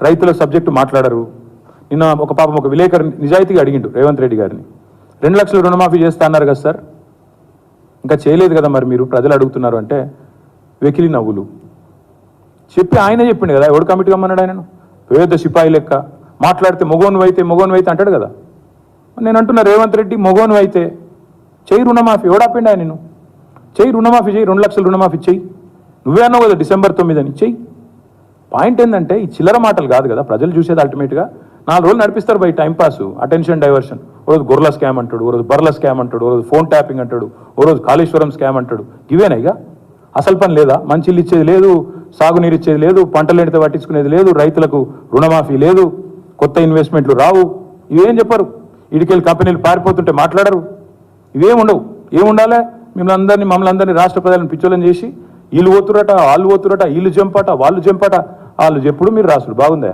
రైతుల సబ్జెక్టు మాట్లాడరు. నిన్న ఒక పాపం ఒక విలేకరు నిజాయితీగా అడిగిండు రేవంత్ రెడ్డి గారిని, 2 లక్షలు రుణమాఫీ చేస్తా అన్నారు కదా సార్, ఇంకా చేయలేదు కదా మరి మీరు ప్రజలు అడుగుతున్నారు అంటే వెకిలి నవ్వులు. చెప్పి ఆయనే చెప్పిండు కదా, ఎవడు కమిటీ కమ్మన్నాడు ఆయనను? పేద సిపాయి లెక్క మాట్లాడితే మొగోను అయితే అంటాడు కదా. నేను అంటున్నా రేవంత్ రెడ్డి మొగోను అయితే చెయ్యి రుణమాఫీ, ఎవడాపిండి ఆయన నేను చెయ్యి రుణమాఫీ, చెయ్యి 2 లక్షలు రుణమాఫీ చెయ్యి. నువ్వే అన్నావు కదా December 9 అని, చెయ్యి. పాయింట్ ఏంటంటే ఈ చిల్లర మాటలు కాదు కదా ప్రజలు చూసేది. అల్టిమేట్గా 4 రోజులు నడిపిస్తారు బై టైంపాస్, అటెన్షన్ డైవర్షన్. ఓ రోజు గొర్రెల స్కామ్ అంటాడు, ఓ రోజు బర్రెల స్కామ్ అంటాడు, ఓ రోజు ఫోన్ ట్యాపింగ్ అంటాడు, ఓ రోజు కాళేశ్వరం స్కామ్ అంటాడు. ఇవేనా ఇక అసలు పని లేదా? మంచిలు ఇచ్చేది లేదు, సాగునీరు ఇచ్చేది లేదు, పంటలు ఎండితే పట్టించుకునేది లేదు, రైతులకు రుణమాఫీ లేదు, కొత్త ఇన్వెస్ట్మెంట్లు రావు. ఇవేం చెప్పరు. ఇడికెళ్ళి కంపెనీలు పారిపోతుంటే మాట్లాడరు. ఇవేం ఉండవు. ఏముండాలి? మమ్మల్ని అందరినీ రాష్ట్ర ప్రజలను పిచ్చోళ్ళని చేసి వీళ్ళు పోతురట, వాళ్ళు పోతురట, వీళ్ళు జంపట, వాళ్ళు జంపట, వాళ్ళు చెప్పుడు మీరు రాసుడు. బాగుందా?